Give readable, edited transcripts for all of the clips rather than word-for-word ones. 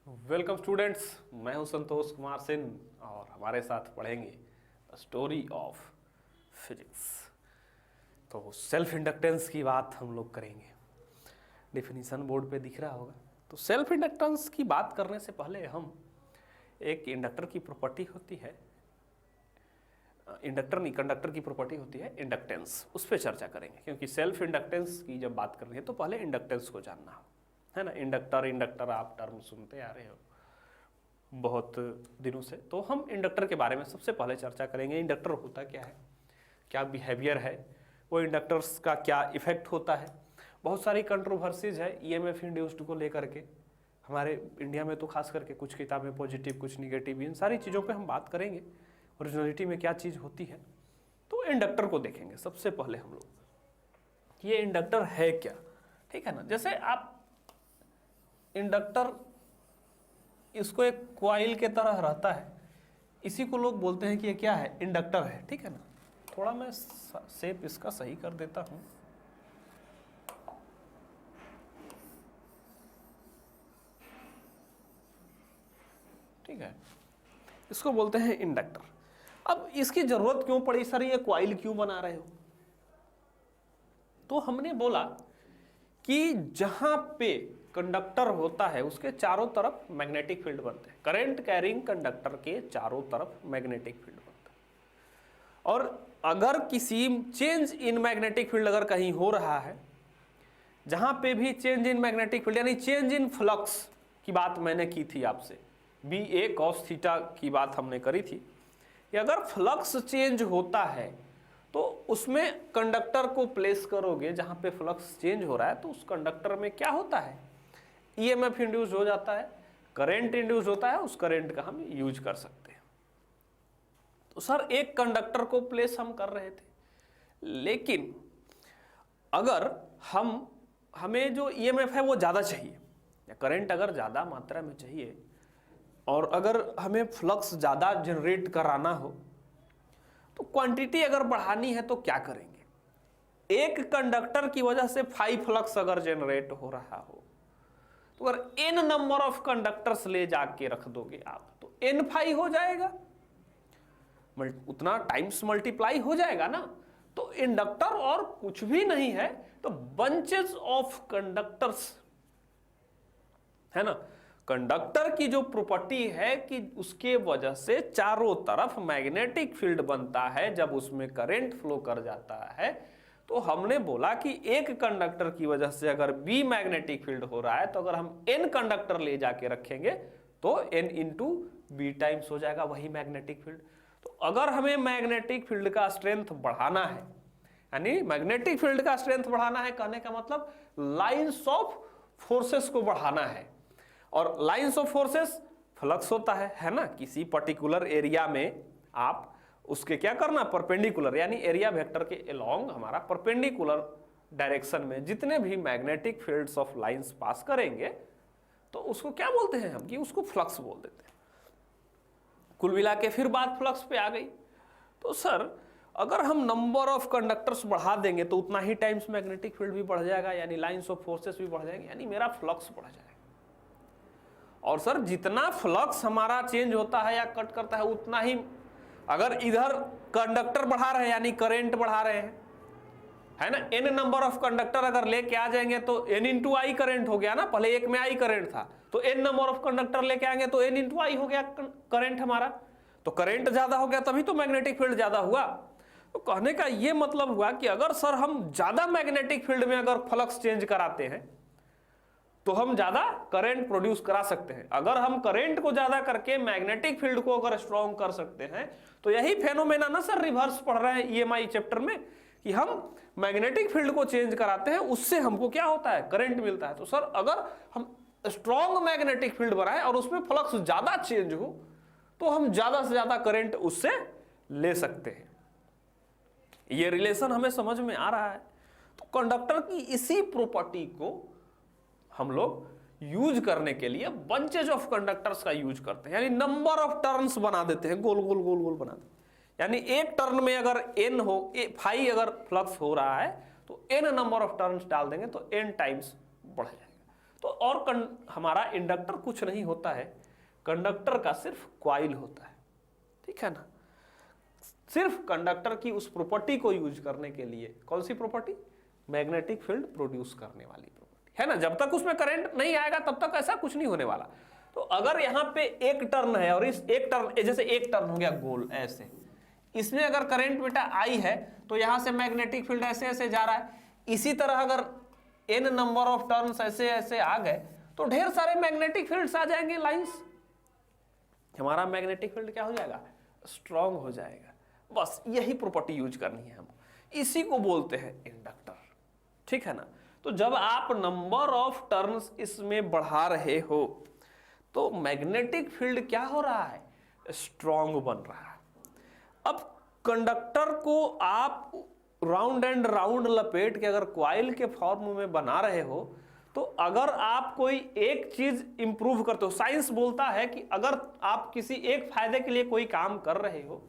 Welcome students, मैं हूं संतोष कुमार सिंह और हमारे साथ पढ़ेंगे द स्टोरी ऑफ फिजिक्स। तो सेल्फ इंडक्टेंस की बात हम लोग करेंगे। डेफिनेशन बोर्ड पे दिख रहा होगा। तो सेल्फ इंडक्टेंस की बात करने से पहले हम एक इंडक्टर की प्रॉपर्टी होती है, इंडक्टर नहीं कंडक्टर की प्रॉपर्टी होती है इंडक्टेंस, उस पर चर्चा करेंगे। क्योंकि सेल्फ इंडक्टेंस की जब बात करनी है तो पहले इंडक्टेंस को जानना हो, है ना। इंडक्टर आप टर्म सुनते आ रहे हो बहुत दिनों से। तो हम इंडक्टर के बारे में सबसे पहले चर्चा करेंगे। इंडक्टर होता क्या है, क्या बिहेवियर है, वो इंडक्टर्स का क्या इफेक्ट होता है। बहुत सारी कंट्रोवर्सीज है ईएमएफ इंड्यूस्ड को लेकर के। हमारे इंडिया में तो खास करके कुछ किताबें पॉजिटिव कुछ निगेटिव, इन सारी चीज़ों पे हम बात करेंगे। ओरिजिनलिटी में क्या चीज़ होती है, तो इंडक्टर को देखेंगे सबसे पहले हम लोग। ये इंडक्टर है क्या, ठीक है ना। जैसे आप इंडक्टर, इसको एक कॉइल के तरह रहता है, इसी को लोग बोलते हैं कि ये क्या है, इंडक्टर है, ठीक है ना। थोड़ा मैं शेप इसका सही कर देता हूं। ठीक है, इसको बोलते हैं इंडक्टर। अब इसकी जरूरत क्यों पड़ी, सर ये कॉइल क्यों बना रहे हो। तो हमने बोला कि जहां पे कंडक्टर होता है उसके चारों तरफ मैग्नेटिक फील्ड बनते हैं। करंट कैरिंग कंडक्टर के चारों तरफ मैग्नेटिक फील्ड बनता है। और अगर किसी चेंज इन मैग्नेटिक फील्ड अगर कहीं हो रहा है, जहां पे भी चेंज इन मैग्नेटिक फील्ड यानी चेंज इन फ्लक्स की बात मैंने की थी आपसे, बी ए कॉस थीटा की बात हमने करी थी कि अगर फ्लक्स चेंज होता है तो उसमें कंडक्टर को प्लेस करोगे जहां पे फ्लक्स चेंज हो रहा है, तो उस कंडक्टर में क्या होता है, ईएमएफ इंड्यूस हो जाता है, करंट इंड्यूस होता है। उस करंट का हम यूज कर सकते हैं। तो सर एक कंडक्टर को प्लेस हम कर रहे थे, लेकिन अगर हमें जो ईएमएफ है वो ज्यादा चाहिए, या करंट अगर ज्यादा मात्रा में चाहिए, और अगर हमें फ्लक्स ज्यादा जनरेट कराना हो, तो क्वांटिटी अगर बढ़ानी है तो क्या करेंगे। एक कंडक्टर की वजह से 5 फ्लक्स अगर जनरेट हो रहा हो, तो अगर n नंबर ऑफ कंडक्टर्स ले जाके रख दोगे आप, तो n5 हो जाएगा, उतना टाइम्स मल्टीप्लाई हो जाएगा ना। तो इंडक्टर और कुछ भी नहीं है, तो बंचेस ऑफ कंडक्टर्स, है ना। कंडक्टर की जो प्रॉपर्टी है कि उसके वजह से चारों तरफ मैग्नेटिक फील्ड बनता है जब उसमें करंट फ्लो कर जाता है। तो हमने बोला कि एक कंडक्टर की वजह से अगर बी मैग्नेटिक फील्ड हो रहा है, तो अगर हम एन कंडक्टर ले जाके रखेंगे तो एन इंटू बी टाइम्स हो जाएगा वही मैग्नेटिक फील्ड। तो अगर हमें मैग्नेटिक फील्ड का स्ट्रेंथ बढ़ाना है, यानी मैग्नेटिक फील्ड का स्ट्रेंथ बढ़ाना है, कहने का मतलब लाइंस ऑफ फोर्सेस को बढ़ाना है। और लाइंस ऑफ फोर्सेस फ्लक्स होता है ना। किसी पर्टिकुलर एरिया में आप उसके क्या करना, परपेंडिकुलर, यानी एरिया वेक्टर के अलोंग हमारा परपेंडिकुलर डायरेक्शन में जितने भी magnetic fields of lines pass करेंगे, तो उसको क्या बोलते हैं हम, कि उसको फ्लक्स बोल देते हैं। कुल मिला के फिर बात फ्लक्स पे आ गई। तो सर अगर हम नंबर ऑफ कंडक्टर्स बढ़ा देंगे तो उतना ही टाइम्स मैग्नेटिक फील्ड भी बढ़ जाएगा, यानी लाइंस ऑफ फोर्सेस भी बढ़ जाएंगे, यानी मेरा फ्लक्स बढ़ जाएगा। और सर जितना फ्लक्स हमारा चेंज होता है या कट करता है, उतना ही अगर इधर कंडक्टर बढ़ा रहे हैं यानी करंट बढ़ा रहे हैं, है ना। एन नंबर ऑफ कंडक्टर अगर लेके आ जाएंगे तो एन इंटू आई करंट हो गया ना। पहले एक में आई करंट था, तो एन नंबर ऑफ कंडक्टर लेके आएंगे तो एन इंटू आई हो गया करंट हमारा। तो करंट ज्यादा हो गया तभी तो मैग्नेटिक फील्ड ज्यादा हुआ। तो कहने का ये मतलब हुआ कि अगर सर हम ज्यादा मैग्नेटिक फील्ड में अगर फ्लक्स चेंज कराते हैं तो हम ज्यादा करंट प्रोड्यूस करा सकते हैं। अगर हम करंट को ज्यादा करके मैग्नेटिक फील्ड को अगर स्ट्रॉन्ग कर सकते हैं, तो यही फेनोमेना ना सर रिवर्स पढ़ रहे हैं ईएमआई चैप्टर में, कि हम मैग्नेटिक फील्ड को चेंज कराते हैं, उससे हमको क्या होता है, करंट मिलता है। तो सर अगर हम स्ट्रॉन्ग मैग्नेटिक फील्ड बनाए और उसमें फ्लक्स ज्यादा चेंज हो, तो हम ज्यादा से ज्यादा करंट उससे ले सकते हैं। ये रिलेशन हमें समझ में आ रहा है। तो कंडक्टर की इसी प्रॉपर्टी को हम लोग यूज करने के लिए बंचेज ऑफ कंडक्टर्स का यूज करते हैं, यानी नंबर ऑफ टर्न्स बना देते हैं, गोल गोल गोल गोल बना देते हैं। यानी एक टर्न में अगर एन हो, फाई अगर फ्लक्स हो रहा है, तो एन नंबर ऑफ टर्न्स डाल देंगे तो एन टाइम्स बढ़ जाएगा। तो और हमारा इंडक्टर कुछ नहीं होता है, कंडक्टर का सिर्फ कॉइल होता है, ठीक है ना। सिर्फ कंडक्टर की उस प्रॉपर्टी को यूज करने के लिए, कौन सी प्रॉपर्टी, मैग्नेटिक फील्ड प्रोड्यूस करने वाली प्रॉपर्टी, है ना। जब तक उसमें करंट नहीं आएगा तब तक ऐसा कुछ नहीं होने वाला। तो अगर यहाँ पे एक टर्न है और इस एक टर्न, जैसे एक टर्न हो गया गोल ऐसे, इसमें अगर करंट बेटा आई है तो यहां से मैग्नेटिक फील्ड ऐसे ऐसे जा रहा है। इसी तरह अगर n नंबर ऑफ टर्न्स ऐसे ऐसे आ गए तो ढेर सारे मैग्नेटिक फील्ड्स आ जाएंगे, लाइंस, हमारा मैग्नेटिक फील्ड क्या हो जाएगा, स्ट्रांग हो जाएगा। बस यही प्रॉपर्टी यूज करनी है हम, इसी को बोलते हैं इंडक्टर, ठीक है ना। तो जब आप नंबर ऑफ टर्न्स इसमें बढ़ा रहे हो तो मैग्नेटिक फील्ड क्या हो रहा है, स्ट्रांग बन रहा है। अब कंडक्टर को आप राउंड एंड राउंड लपेट के अगर कॉइल के फॉर्म में बना रहे हो तो अगर आप कोई एक चीज इंप्रूव करते हो, साइंस बोलता है कि अगर आप किसी एक फायदे के लिए कोई काम कर रहे हो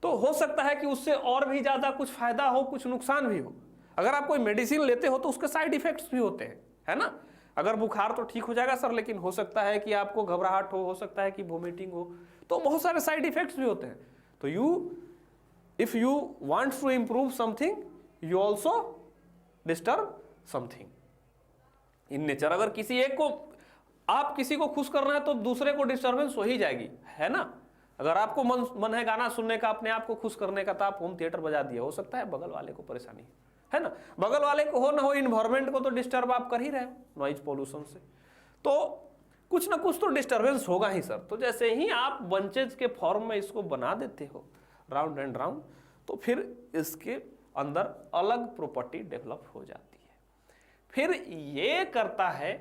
तो हो सकता है कि उससे और भी ज्यादा कुछ फायदा हो, कुछ नुकसान भी हो। अगर आप कोई मेडिसिन लेते हो तो उसके साइड इफेक्ट्स भी होते हैं, है ना। अगर बुखार तो ठीक हो जाएगा सर, लेकिन हो सकता है कि आपको घबराहट हो सकता है कि वोमिटिंग हो, तो बहुत सारे साइड इफेक्ट्स भी होते हैं। तो if you want to improve something you also disturb something in nature। अगर किसी एक को, आप किसी को खुश करना है तो दूसरे को डिस्टर्बेंस हो ही जाएगी, है ना। अगर आपको मन है गाना सुनने का, अपने आप को खुश करने का, तो आप होम थिएटर बजा दिए, हो सकता है बगल वाले को परेशानी है ना, बगल वाले को हो ना हो, इन्वायरमेंट को तो डिस्टर्ब आप कर ही रहे हो नॉइज पोल्यूशन से, तो कुछ ना कुछ तो डिस्टर्बेंस होगा ही सर। तो जैसे ही आप बंचेज के फॉर्म में इसको बना देते हो राउंड एंड राउंड, तो फिर इसके अंदर अलग प्रॉपर्टी डेवलप हो जाती है। फिर ये करता है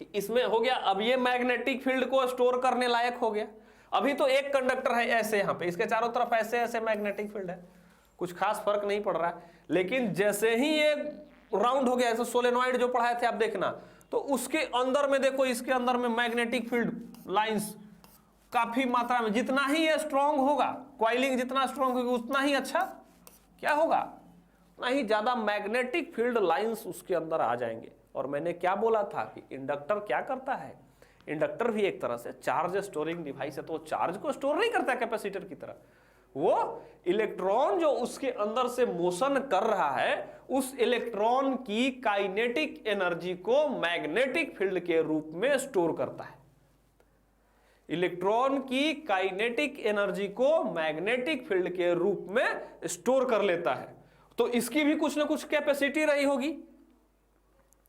कि इसमें हो गया, अब ये मैग्नेटिक फील्ड को स्टोर करने लायक हो गया। अभी तो एक कंडक्टर है ऐसे, यहां पे इसके चारों तरफ ऐसे ऐसे मैग्नेटिक फील्ड है, कुछ खास फर्क नहीं पड़ रहा है। लेकिन जैसे ही ये राउंड हो गया, ऐसे सोलेनॉइड जो पढ़ाए थे आप देखना, तो उसके अंदर में देखो, इसके अंदर में मैग्नेटिक फील्ड लाइंस काफी मात्रा में, जितना ही ये स्ट्रांग होगा, कॉइलिंग जितना स्ट्रांग होगी उतना ही अच्छा क्या होगा, उतना ही ज्यादा मैग्नेटिक फील्ड लाइंस उसके अंदर आ जाएंगे। और मैंने क्या बोला था कि इंडक्टर क्या करता है, इंडक्टर भी एक तरह से चार्ज स्टोरिंग डिवाइस है। तो चार्ज को स्टोर नहीं करता कैपेसिटर की तरह, वो इलेक्ट्रॉन जो उसके अंदर से मोशन कर रहा है, उस इलेक्ट्रॉन की काइनेटिक एनर्जी को मैग्नेटिक फील्ड के रूप में स्टोर करता है। इलेक्ट्रॉन की काइनेटिक एनर्जी को मैग्नेटिक फील्ड के रूप में स्टोर कर लेता है। तो इसकी भी कुछ ना कुछ कैपेसिटी रही होगी,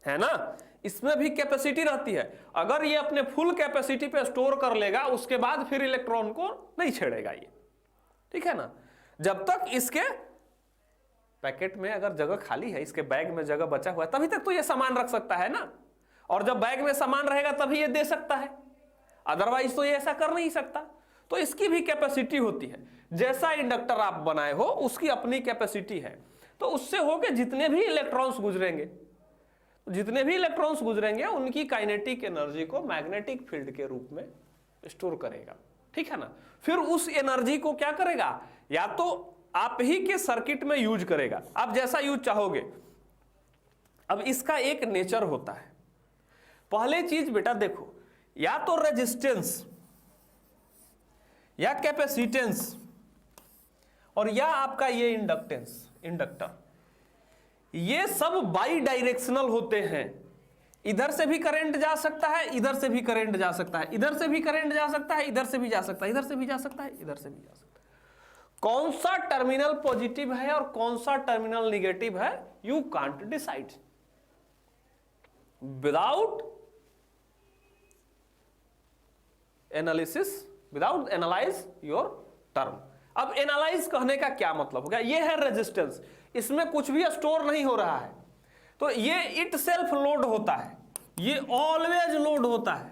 है ना, इसमें भी कैपेसिटी रहती है। अगर ये अपने फुल कैपेसिटी पे स्टोर कर लेगा, उसके बाद फिर इलेक्ट्रॉन को नहीं छेड़ेगा ये, ठीक है ना। जब तक इसके पैकेट में अगर जगह खाली है, इसके बैग में जगह बचा हुआ है, तभी तक तो ये सामान रख सकता है ना। और जब बैग में सामान रहेगा तभी ये दे सकता है, अदरवाइज तो ये ऐसा कर नहीं सकता। तो इसकी भी कैपेसिटी होती है। जैसा इंडक्टर आप बनाए हो उसकी अपनी कैपेसिटी है। तो उससे होके जितने भी इलेक्ट्रॉन्स गुजरेंगे उनकी काइनेटिक एनर्जी को मैग्नेटिक फील्ड के रूप में स्टोर करेगा, ठीक है ना। फिर उस एनर्जी को क्या करेगा, या तो आप ही के सर्किट में यूज करेगा, आप जैसा यूज चाहोगे। अब इसका एक नेचर होता है। पहले चीज बेटा देखो, या तो रेजिस्टेंस या कैपेसिटेंस और या आपका ये इंडक्टर, ये सब बाई डायरेक्शनल होते हैं। इधर से भी करंट जा सकता है, इधर से भी करंट जा सकता है, इधर से भी करंट जा सकता है, इधर से भी जा सकता है, इधर से भी जा सकता है, इधर से भी जा सकता है। कौन सा टर्मिनल पॉजिटिव है और कौन सा टर्मिनल निगेटिव है, you can't decide without analyse your term. अब एनालाइज कहने का क्या मतलब हो गया, ये है रेजिस्टेंस, इसमें कुछ भी स्टोर नहीं हो रहा है, तो ये इट सेल्फ लोड होता है, ये ऑलवेज लोड होता है,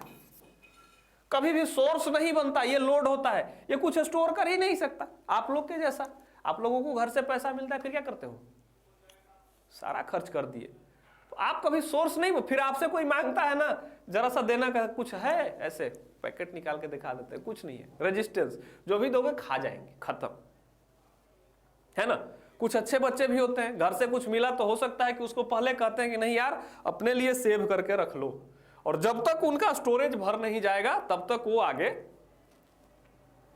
कभी भी सोर्स नहीं बनता, ये लोड होता है, ये कुछ स्टोर कर ही नहीं सकता। आप लोग के जैसा, आप लोगों को घर से पैसा मिलता है, फिर क्या करते हो, सारा खर्च कर दिए। तो आप कभी सोर्स नहीं, फिर आपसे कोई मांगता है ना जरा सा देना का, कुछ है ऐसे पैकेट निकाल के दिखा देते हैं, कुछ नहीं है। रेजिस्टेंस जो भी दोगे खा जाएंगे, खत्म, है ना। कुछ अच्छे बच्चे भी होते हैं, घर से कुछ मिला तो हो सकता है कि उसको पहले कहते हैं कि नहीं यार अपने लिए सेव करके रख लो, और जब तक उनका स्टोरेज भर नहीं जाएगा तब तक वो आगे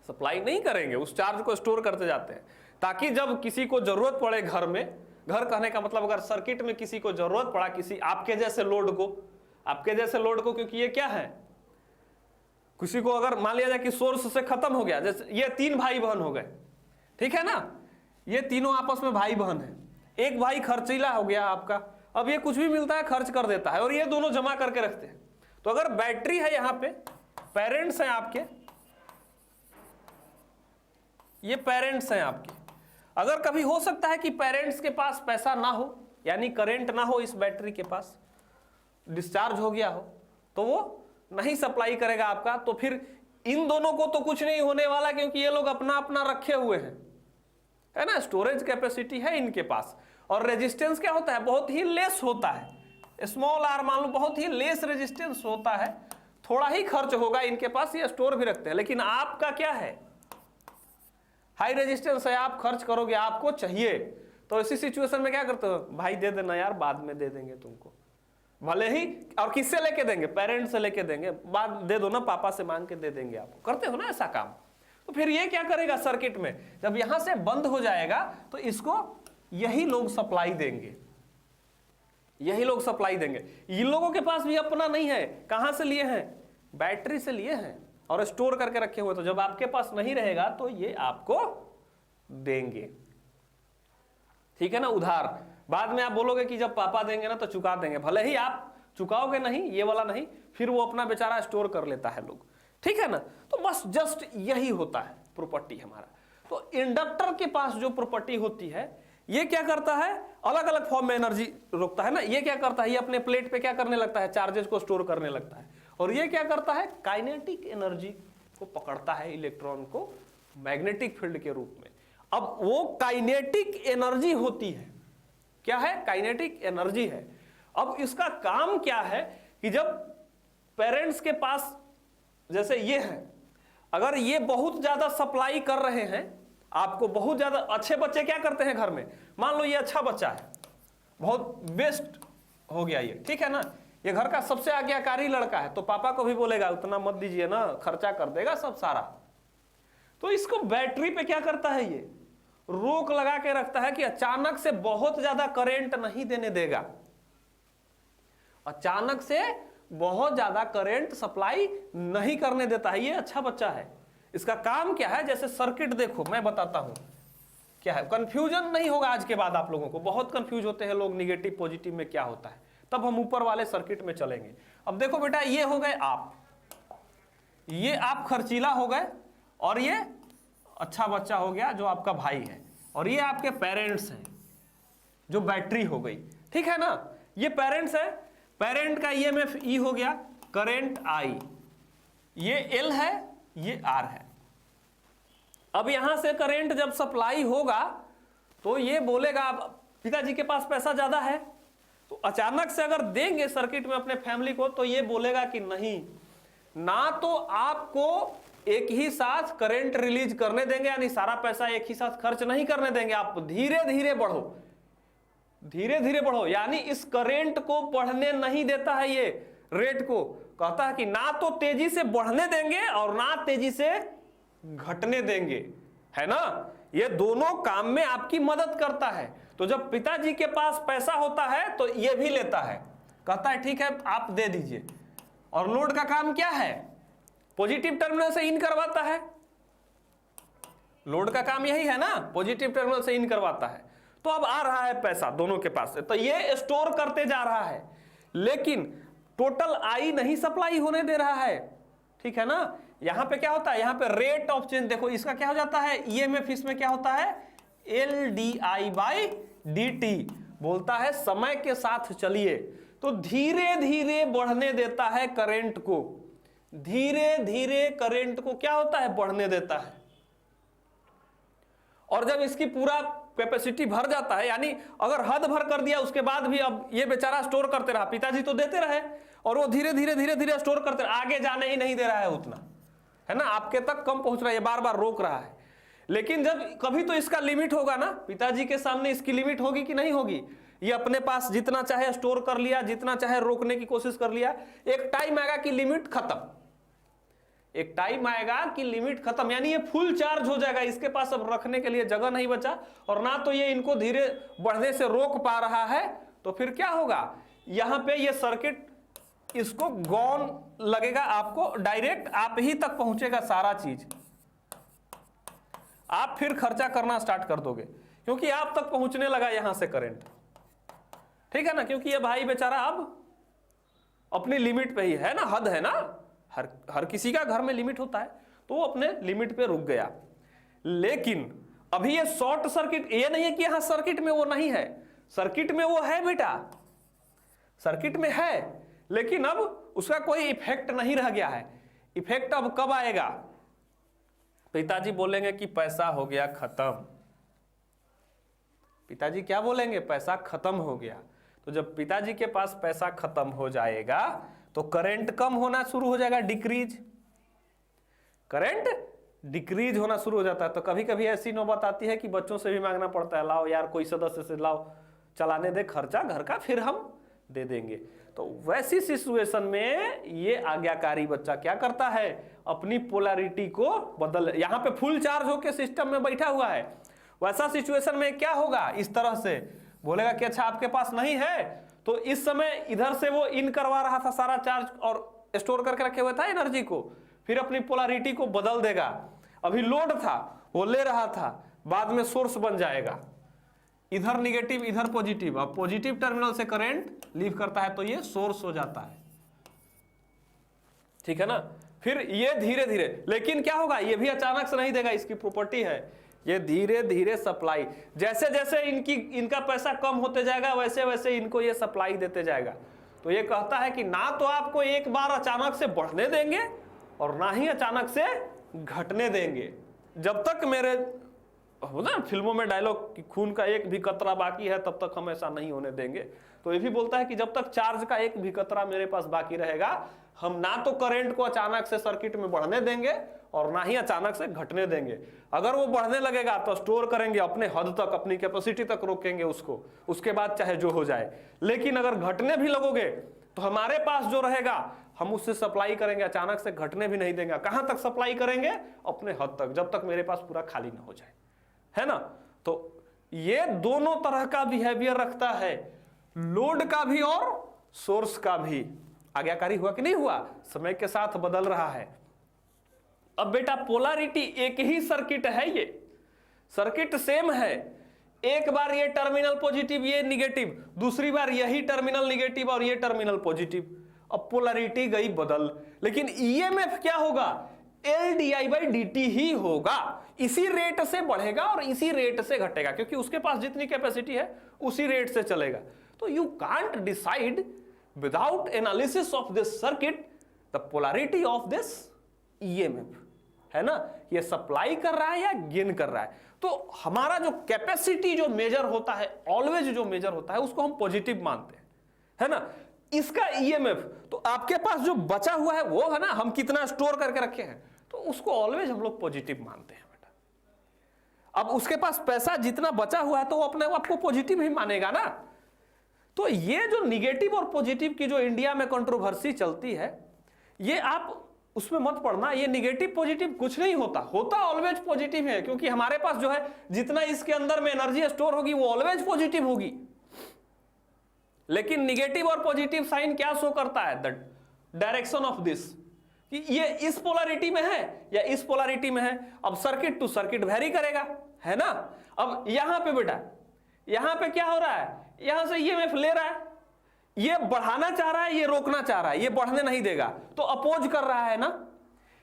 सप्लाई नहीं करेंगे, उस चार्ज को स्टोर करते जाते हैं, ताकि जब किसी को जरूरत पड़े घर में, घर कहने का मतलब अगर सर्किट में किसी को जरूरत पड़ा, किसी आपके जैसे लोड को, क्योंकि ये क्या है, किसी को अगर मान लिया जाए कि सोर्स से खत्म हो गया, जैसे ये 3 भाई बहन हो गए, ठीक है ना, ये तीनों आपस में भाई बहन है, एक भाई खर्चीला हो गया आपका, अब ये कुछ भी मिलता है खर्च कर देता है, और ये दोनों जमा करके रखते हैं। तो अगर बैटरी है, यहां पे पेरेंट्स हैं आपके, ये पेरेंट्स हैं आपके, अगर कभी हो सकता है कि पेरेंट्स के पास पैसा ना हो, यानी करंट ना हो, इस बैटरी के पास डिस्चार्ज हो गया हो, तो वो नहीं सप्लाई करेगा आपका, तो फिर इन दोनों को तो कुछ नहीं होने वाला, क्योंकि ये लोग अपना अपना रखे हुए हैं, है ना, स्टोरेज कैपेसिटी है इनके पास, और रेजिस्टेंस क्या होता है, बहुत ही लेस होता है, स्मॉल आर मान लो, बहुत ही लेस रेजिस्टेंस होता है, थोड़ा ही खर्च होगा इनके पास, ये स्टोर भी रखते हैं। लेकिन आपका क्या है, हाई रेजिस्टेंस है, आप खर्च करोगे, आपको चाहिए, तो इसी सिचुएशन में क्या करते हो, भाई दे देना यार, बाद में दे देंगे तुमको, भले ही, और किससे लेके देंगे, पेरेंट्स से लेके देंगे, बाद दे दो ना, पापा से मांग के दे देंगे आपको, करते हो ना ऐसा काम। तो फिर ये क्या करेगा सर्किट में, जब यहां से बंद हो जाएगा तो इसको यही लोग सप्लाई देंगे, यही लोग सप्लाई देंगे। इन लोगों के पास भी अपना नहीं है, कहां से लिए हैं, बैटरी से लिए हैं और स्टोर करके रखे हुए, तो जब आपके पास नहीं रहेगा तो ये आपको देंगे, ठीक है ना, उधार। बाद में आप बोलोगे कि जब पापा देंगे ना तो चुका देंगे, भले ही आप चुकाओगे नहीं, ये वाला नहीं, फिर वो अपना बेचारा स्टोर कर लेता है लोग, ठीक है ना। तो बस जस्ट यही होता है प्रॉपर्टी हमारा। तो इंडक्टर के पास जो प्रॉपर्टी होती है, ये क्या करता है, अलग अलग फॉर्म में एनर्जी रोकता है ना, ये क्या करता है, ये अपने प्लेट पे क्या करने लगता है, चार्जेस को स्टोर करने लगता है, और ये क्या करता है, काइनेटिक एनर्जी को पकड़ता है, इलेक्ट्रॉन को मैग्नेटिक फील्ड के रूप में। अब वो काइनेटिक एनर्जी होती है, क्या है, काइनेटिक एनर्जी है। अब इसका काम क्या है कि जब पेरेंट्स के पास जैसे ये है, अगर ये बहुत ज्यादा सप्लाई कर रहे हैं आपको, बहुत ज्यादा, अच्छे बच्चे क्या करते हैं घर में, मान लो ये अच्छा बच्चा है, बहुत बेस्ट हो गया ये, ठीक है ना, ये घर का सबसे आज्ञाकारी लड़का है, तो पापा को भी बोलेगा उतना मत दीजिए ना, खर्चा कर देगा सब सारा। तो इसको बैटरी पे क्या करता है, ये रोक लगा के रखता है कि अचानक से बहुत ज्यादा करंट नहीं देने देगा, अचानक से बहुत ज्यादा करंट सप्लाई नहीं करने देता है। ये अच्छा बच्चा है। इसका काम क्या है, जैसे सर्किट देखो, मैं बताता हूं क्या है, कंफ्यूजन नहीं होगा आज के बाद आप लोगों को, बहुत कंफ्यूज होते हैं लोग निगेटिव पॉजिटिव में क्या होता है, तब हम ऊपर वाले सर्किट में चलेंगे। अब देखो बेटा, ये हो गए आप, ये आप खर्चीला हो गए, और ये अच्छा बच्चा हो गया जो आपका भाई है, और ये आपके पेरेंट्स हैं जो बैटरी हो गई, ठीक है ना, ये पेरेंट्स है, पेरेंट का ईएमएफ ई हो गया, करंट आई, ये एल है, ये आर है। अब यहां से करंट जब सप्लाई होगा तो ये बोलेगा, पिताजी के पास पैसा ज्यादा है, तो अचानक से अगर देंगे सर्किट में अपने फैमिली को, तो ये बोलेगा कि नहीं, ना तो आपको एक ही साथ करंट रिलीज करने देंगे, यानी सारा पैसा एक ही साथ खर्च नहीं करने देंगे, आप धीरे धीरे बढ़ो, धीरे धीरे बढ़ो, यानी इस करंट को बढ़ने नहीं देता है, ये रेट को कहता है कि ना तो तेजी से बढ़ने देंगे और ना तेजी से घटने देंगे, है ना, ये दोनों काम में आपकी मदद करता है। तो जब पिताजी के पास पैसा होता है तो ये भी लेता है, कहता है ठीक है आप दे दीजिए, और लोड का काम क्या है, पॉजिटिव टर्मिनल से इन करवाता है, लोड का काम यही है ना, पॉजिटिव टर्मिनल से इन करवाता है। तो अब आ रहा है पैसा दोनों के पास से, तो ये स्टोर करते जा रहा है, लेकिन टोटल आई नहीं सप्लाई होने दे रहा है, ठीक है ना। यहां पे क्या होता है, यहां पे रेट ऑफ चेंज देखो, इसका क्या हो जाता है, ईएमएफ इसमें क्या होता है, L D I by D T, बोलता है समय के साथ चलिए, तो धीरे धीरे बढ़ने देता है करंट को, धीरे धीरे करंट को क्या होता है, बढ़ने देता है। और जब इसकी पूरा कैपेसिटी भर जाता है, यानी अगर हद भर कर दिया उसके बाद भी अब ये बेचारा स्टोर करते रहा, पिताजी तो देते रहे और वो धीरे धीरे धीरे धीरे स्टोर करते रहे, आगे जाने ही नहीं दे रहा है उतना, है ना, आपके तक कम पहुंच रहा है, ये बार बार रोक रहा है। लेकिन जब कभी तो इसका लिमिट होगा ना, पिताजी के सामने इसकी लिमिट होगी कि नहीं होगी? ये अपने पास जितना चाहे स्टोर कर लिया, जितना चाहे रोकने की कोशिश कर लिया, एक टाइम आएगा कि लिमिट खत्म, एक टाइम आएगा कि लिमिट खत्म, यानी ये फुल चार्ज हो जाएगा, इसके पास अब रखने के लिए जगह नहीं बचा, और ना तो ये इनको धीरे बढ़ने से रोक पा रहा है। तो फिर क्या होगा, यहां पे ये सर्किट इसको गॉन लगेगा, आपको डायरेक्ट आप ही तक पहुंचेगा सारा चीज, आप फिर खर्चा करना स्टार्ट कर दोगे, क्योंकि आप तक पहुंचने लगा यहां से करंट, ठीक है ना? क्योंकि ये भाई बेचारा अब अपनी लिमिट पे ही है ना, हद है ना, हर किसी का घर में लिमिट होता है, तो वो अपने लिमिट पे रुक गया। लेकिन अभी ये शॉर्ट सर्किट, ये नहीं है कि यहां सर्किट में वो नहीं है, सर्किट में वो है बेटा, सर्किट में है, लेकिन अब उसका कोई इफेक्ट नहीं रह गया है। इफेक्ट अब कब आएगा? पिताजी बोलेंगे कि पैसा हो गया खत्म, पिताजी क्या बोलेंगे? पैसा खत्म हो गया। तो जब पिताजी के पास पैसा खत्म हो जाएगा तो करंट कम होना शुरू हो जाएगा, डिक्रीज, करंट डिक्रीज होना शुरू हो जाता है। तो कभी कभी ऐसी नौबत आती है कि बच्चों से भी मांगना पड़ता है, लाओ यार कोई सदस्य से लाओ, चलाने दे खर्चा घर का, फिर हम दे देंगे। तो वैसी सिचुएशन में ये आज्ञाकारी बच्चा क्या करता है, अपनी पोलैरिटी को बदल, यहां पे फुल चार्ज होकर सिस्टम में बैठा हुआ है, वैसा सिचुएशन में क्या होगा, इस तरह से बोलेगा कि अच्छा आपके पास नहीं है, तो इस समय इधर से वो इन करवा रहा था सारा चार्ज और स्टोर करके रखे हुए था एनर्जी को, फिर अपनी पोलैरिटी को बदल देगा। अभी लोड था वो ले रहा था, बाद में सोर्स बन जाएगा, इधर निगेटिव इधर पॉजिटिव, अब पॉजिटिव टर्मिनल से करंट लीव करता है तो ये सोर्स हो जाता है, ठीक है ना? फिर ये धीरे धीरे, लेकिन क्या होगा, ये भी अचानक से नहीं देगा, इसकी प्रॉपर्टी है, ये धीरे धीरे सप्लाई, जैसे जैसे इनका पैसा कम होते जाएगा वैसे वैसे इनको ये सप्लाई देते जाएगा। तो ये कहता है कि ना तो आपको एक बार अचानक से बढ़ने देंगे और ना ही अचानक से घटने देंगे। जब तक मेरे हो ना फिल्मों में डायलॉग कि खून का एक भी कतरा बाकी है तब तक हम ऐसा नहीं होने देंगे, तो ये भी बोलता है कि जब तक चार्ज का एक भी कतरा मेरे पास बाकी रहेगा, हम ना तो करंट को अचानक से सर्किट में बढ़ने देंगे और ना ही अचानक से घटने देंगे। अगर वो बढ़ने लगेगा तो स्टोर करेंगे अपने हद तक, अपनी कैपेसिटी तक रोकेंगे उसको, उसके बाद चाहे जो हो जाए। लेकिन अगर घटने भी लगोगे तो हमारे पास जो रहेगा हम उससे सप्लाई करेंगे, अचानक से घटने भी नहीं देंगे। कहां तक सप्लाई करेंगे? अपने हद तक, जब तक मेरे पास पूरा खाली ना हो जाए, है ना? तो ये दोनों तरह का बिहेवियर रखता है, लोड का भी और सोर्स का भी। आज्ञाकारी हुआ कि नहीं हुआ? समय के साथ बदल रहा है। अब बेटा पोलैरिटी एक ही सर्किट है, ये सर्किट सेम है, एक बार ये टर्मिनल पॉजिटिव ये निगेटिव, दूसरी बार यही टर्मिनल निगेटिव और ये टर्मिनल पॉजिटिव। अब पोलैरिटी गई बदल, लेकिन ईएमएफ क्या होगा? LdI/dt ही होगा, इसी रेट से बढ़ेगा और इसी रेट से घटेगा, क्योंकि उसके पास जितनी कैपेसिटी है उसी रेट से चलेगा। तो you can't decide without analysis of this circuit the polarity of this EMF, है ना? ये सप्लाई कर रहा है या गेन कर रहा है। तो हमारा जो कैपेसिटी जो मेजर होता है, ऑलवेज जो मेजर होता है, उसको हम पॉजिटिव मानते हैं, है ना? इसका ईएमएफ तो आपके पास जो बचा हुआ है वो है ना, हम कितना स्टोर करके रखे हैं, तो उसको ऑलवेज हम लोग पॉजिटिव मानते हैं बेटा। अब उसके पास पैसा जितना बचा हुआ है तो वो अपने आप को पॉजिटिव ही मानेगा ना। तो ये जो निगेटिव और पॉजिटिव की जो इंडिया में कंट्रोवर्सी चलती है, ये आप उसमें मत पढ़ना, ये निगेटिव पॉजिटिव कुछ नहीं होता, होता ऑलवेज पॉजिटिव है, क्योंकि हमारे पास जो है जितना इसके अंदर में एनर्जी स्टोर होगी वो ऑलवेज पॉजिटिव होगी। लेकिन निगेटिव और पॉजिटिव साइन क्या शो करता है? द डायरेक्शन ऑफ दिस, कि ये इस पोलैरिटी में है या इस पोलैरिटी में है। अब सर्किट टू सर्किट वेरी करेगा, है ना? अब यहां पे बेटा, यहां पे क्या हो रहा है? यहां से ईएमएफ ले रहा है, ये बढ़ाना चाह रहा है, ये रोकना चाह रहा है, ये बढ़ने नहीं देगा, तो अपोज कर रहा है ना।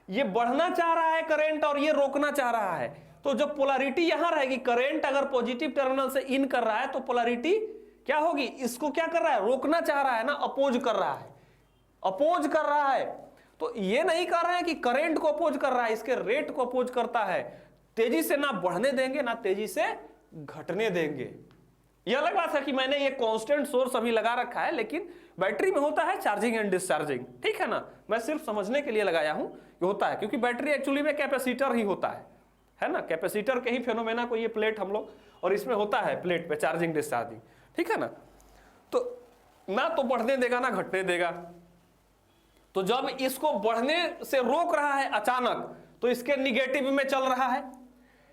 ये बढ़ना चाह रहा है करंट और ये रोकना चाह रहा है। तो जब पोलैरिटी यहां रहेगी, करंट अगर पॉजिटिव टर्मिनल से इन कर रहा है तो पोलैरिटी क्या होगी? इसको क्या कर रहा है? रोकना चाह रहा है ना, अपोज कर रहा है, अपोज कर रहा है। तो ये नहीं कर रहे हैं कि करंट को अपोज कर रहा है, इसके रेट को अपोज करता है। तेजी से ना बढ़ने देंगे ना तेजी से घटने देंगे। यह अलग बात है कि मैंने ये कांस्टेंट सोर्स अभी लगा रखा है, लेकिन बैटरी में होता है चार्जिंग एंड डिस्चार्जिंग, ठीक है ना? मैं सिर्फ समझने के लिए लगाया हूं, ये होता है क्योंकि बैटरी एक्चुअली में कैपेसिटर ही होता है ना, कैपेसिटर के ही फेनोमेना को ये प्लेट हम लोग, और इसमें होता है प्लेट पे चार्जिंग डिस्चार्जिंग, ठीक है ना। तो ना तो बढ़ने देगा ना घटने देगा। तो जब इसको बढ़ने से रोक रहा है अचानक, तो इसके निगेटिव में चल रहा है।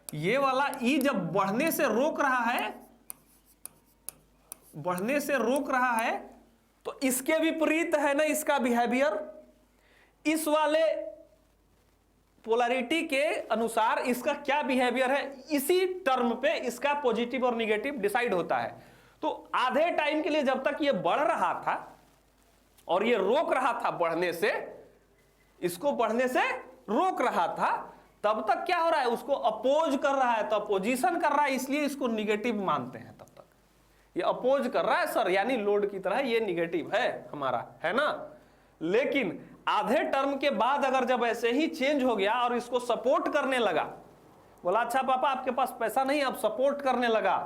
ये वाला ई जब बढ़ने से रोक रहा है, बढ़ने से रोक रहा है, तो इसके विपरीत है ना इसका बिहेवियर। इस वाले पोलैरिटी के अनुसार इसका क्या बिहेवियर है, इसी टर्म पे इसका पॉजिटिव और निगेटिव डिसाइड होता है। तो आधे टाइम के लिए जब तक ये बढ़ रहा था और ये रोक रहा था बढ़ने से, इसको बढ़ने से रोक रहा था, तब तक क्या हो रहा है, उसको अपोज कर रहा है। तो अपोजिशन कर रहा है, इसलिए इसको निगेटिव मानते हैं। तब तक ये अपोज कर रहा है सर, यानी लोड की तरह ये निगेटिव है हमारा, है ना। लेकिन आधे टर्म के बाद अगर जब ऐसे ही चेंज हो गया और इसको सपोर्ट करने लगा, बोला अच्छा पापा आपके पास पैसा नहीं, अब सपोर्ट करने लगा,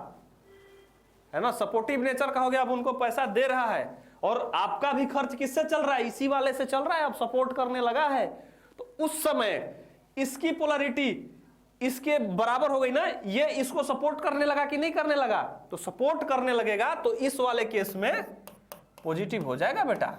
है ना, सपोर्टिव नेचर का हो गया, अब उनको पैसा दे रहा है और आपका भी खर्च किससे चल रहा है, इसी वाले से चल रहा है, अब सपोर्ट करने लगा है। तो उस समय इसकी पोलैरिटी इसके बराबर हो गई ना, ये इसको सपोर्ट करने लगा कि नहीं करने लगा, तो सपोर्ट करने लगेगा, तो इस वाले केस में पॉजिटिव हो जाएगा बेटा।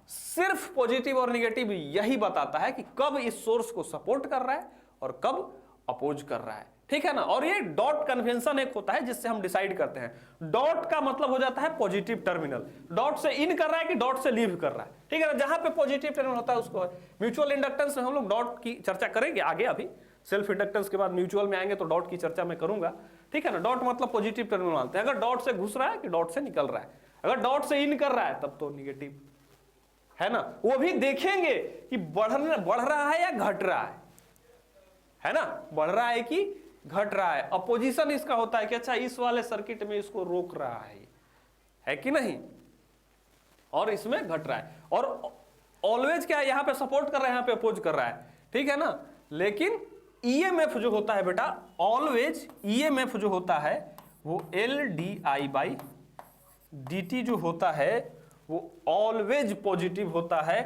सिर्फ पॉजिटिव और निगेटिव यही बताता है कि कब इस सोर्स को सपोर्ट कर रहा है और कब अपोज कर रहा है, ठीक है ना। और ये डॉट कन्वेंशन एक होता है जिससे हम डिसाइड करते हैं। डॉट का मतलब हो जाता है पॉजिटिव टर्मिनल, डॉट से इन कर रहा है कि डॉट से लीव कर रहा है, ठीक है ना। जहां पे पॉजिटिव टर्मिनल होता है उसको म्यूचुअल इंडक्टेंस में हम लोग डॉट की चर्चा करेंगे आगे, अभी सेल्फ इंडक्टेंस के बाद म्यूचुअल में आएंगे तो डॉट की चर्चा मैं करूंगा, ठीक है ना। डॉट मतलब पॉजिटिव टर्मिनल मानते हैं। अगर डॉट से घुस रहा है कि डॉट से निकल रहा है, अगर डॉट से इन कर रहा है तब तो निगेटिव, है ना। वो भी देखेंगे कि बढ़ रहा है या घट रहा है ना, बढ़ रहा है कि घट रहा है। अपोजिशन इसका होता है कि अच्छा इस वाले सर्किट में इसको रोक रहा है कि नहीं, और इसमें घट रहा है। और ऑलवेज क्या है, यहां पे सपोर्ट कर रहा है, यहां पे अपोज कर रहा है, ठीक है ना। लेकिन ईएमएफ जो होता है बेटा, ऑलवेज ईएमएफ जो होता है वो LdI/dt जो होता है वो ऑलवेज पॉजिटिव होता है,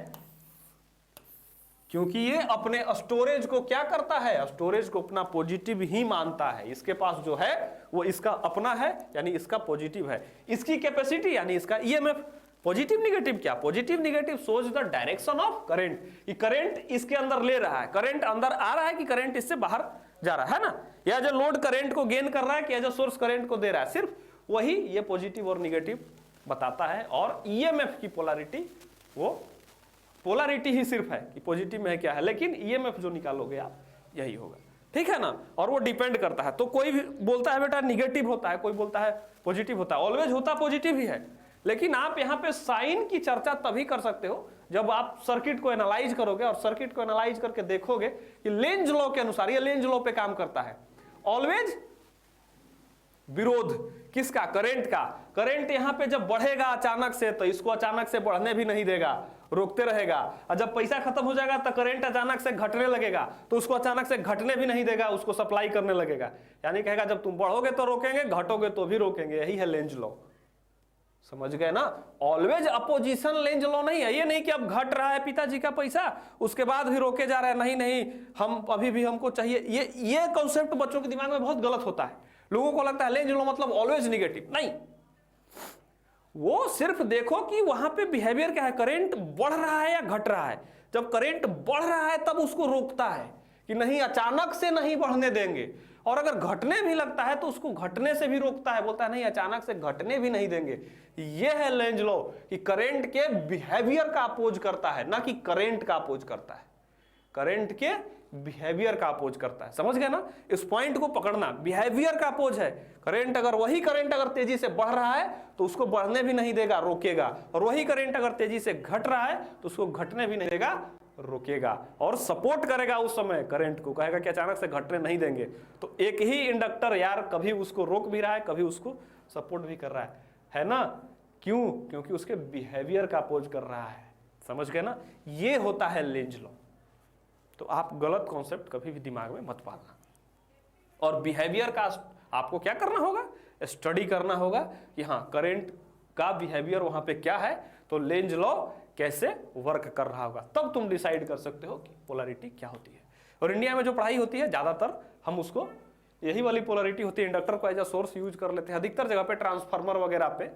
क्योंकि ये अपने स्टोरेज को क्या करता है, स्टोरेज को अपना पॉजिटिव ही मानता है। इसके पास जो है वो इसका अपना है, यानी इसका पॉजिटिव है। इसकी कैपेसिटी यानी इसका ईएमएफ, पॉजिटिव निगेटिव क्या, positive negative shows the direction of current, कि करंट इसके अंदर ले रहा है, करंट अंदर आ रहा है कि करंट इससे बाहर जा रहा है ना, या जो लोड करंट को गेन कर रहा है कि जो सोर्स करंट को दे रहा है, सिर्फ वही ये पॉजिटिव और निगेटिव बताता है। और ईएमएफ की पोलैरिटी, वो पोलैरिटी ही सिर्फ है कि पॉजिटिव में है क्या है, लेकिन ईएमएफ जो निकालोगे आप यही होगा, ठीक है ना। और वो डिपेंड करता है, तो कोई भी बोलता है बेटा निगेटिव होता है, कोई बोलता है पॉजिटिव होता है, ऑलवेज होता पॉजिटिव ही है। लेकिन आप यहाँ पे साइन की चर्चा तभी कर सकते हो जब आप सर्किट को एनालाइज करोगे, और सर्किट को एनालाइज करके देखोगे कि लेंज लॉ के अनुसार, ये लेंज लॉ पे काम करता है। ऑलवेज विरोध किसका, करंट का। करंट यहां पे जब बढ़ेगा अचानक से, तो इसको अचानक से बढ़ने भी नहीं देगा, रोकते रहेगा। और जब पैसा खत्म हो जाएगा तो करंट अचानक से घटने लगेगा, तो उसको अचानक से घटने भी नहीं देगा, उसको सप्लाई करने लगेगा। यानी कहेगा जब तुम बढ़ोगे तो रोकेंगे, घटोगे तो भी रोकेंगे। यही है लेंज लॉ, समझ गए ना। ऑलवेज अपोजिशन लेंज लॉ नहीं है। ये नहीं कि अब घट रहा है पिताजी का पैसा, उसके बाद भी रोके जा रहे हैं, नहीं नहीं हम अभी भी हमको चाहिए। ये कॉन्सेप्ट बच्चों के दिमाग में बहुत गलत होता है। लोगों को लगता है लेंज लॉ मतलब ऑलवेज निगेटिव, नहीं। वो सिर्फ देखो कि वहां पे बिहेवियर क्या है, करंट बढ़ रहा है या घट रहा है। जब करंट बढ़ रहा है तब उसको रोकता है कि नहीं, अचानक से नहीं बढ़ने देंगे। और अगर घटने भी लगता है तो उसको घटने से भी रोकता है, बोलता है नहीं अचानक से घटने भी नहीं देंगे। ये है लेंज लॉ कि करंट के बिहेवियर का अपोज करता है, ना कि करंट का अपोज करता है। करंट के बिहेवियर का अपोज करता है, समझ गए ना। इस पॉइंट को पकड़ना, बिहेवियर का अपोज है। करंट अगर तेजी से बढ़ रहा है तो उसको बढ़ने भी नहीं देगा, रोकेगा। और वही करंट अगर तेजी से घट रहा है तो उसको घटने भी नहीं देगा, रोकेगा। और सपोर्ट करेगा उस समय करंट को, कहेगा कि अचानक से घटने नहीं देंगे। तो एक ही इंडक्टर यार कभी उसको रोक भी रहा है, कभी उसको सपोर्ट भी कर रहा है ना। क्यों? क्योंकि उसके बिहेवियर का अपोज कर रहा है, समझ गए ना। ये होता है लेंज लॉ। तो आप गलत कॉन्सेप्ट कभी भी दिमाग में मत पालना। और बिहेवियर का आपको क्या करना होगा, स्टडी करना होगा कि हाँ करंट का बिहेवियर वहां पे क्या है, तो लेंज लॉ कैसे वर्क कर रहा होगा, तब तुम डिसाइड कर सकते हो कि पोलैरिटी क्या होती है। और इंडिया में जो पढ़ाई होती है ज़्यादातर हम उसको यही वाली पोलरिटी होती है, इंडक्टर को एज अ सोर्स यूज कर लेते हैं अधिकतर जगह पे, ट्रांसफार्मर वगैरह पे,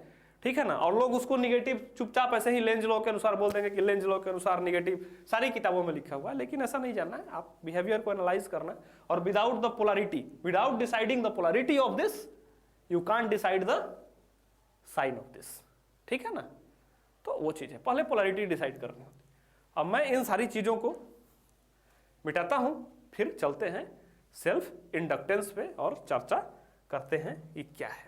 ठीक है ना। और लोग उसको निगेटिव चुपचाप ऐसे ही लेंज लॉ के अनुसार बोल देंगे कि लेंज लॉ के अनुसार निगेटिव, सारी किताबों में लिखा हुआ है, लेकिन ऐसा नहीं जानना है, आप बिहेवियर को एनालाइज करना है। और without the polarity, without deciding the polarity of this, you can't decide the sign of this, ठीक है ना। तो वो चीज है, पहले पोलरिटी डिसाइड करनी होती है। अब मैं इन सारी चीजों को मिटाता हूं, फिर चलते हैं सेल्फ इंडक्टेंस पे और चर्चा करते हैं ये क्या है।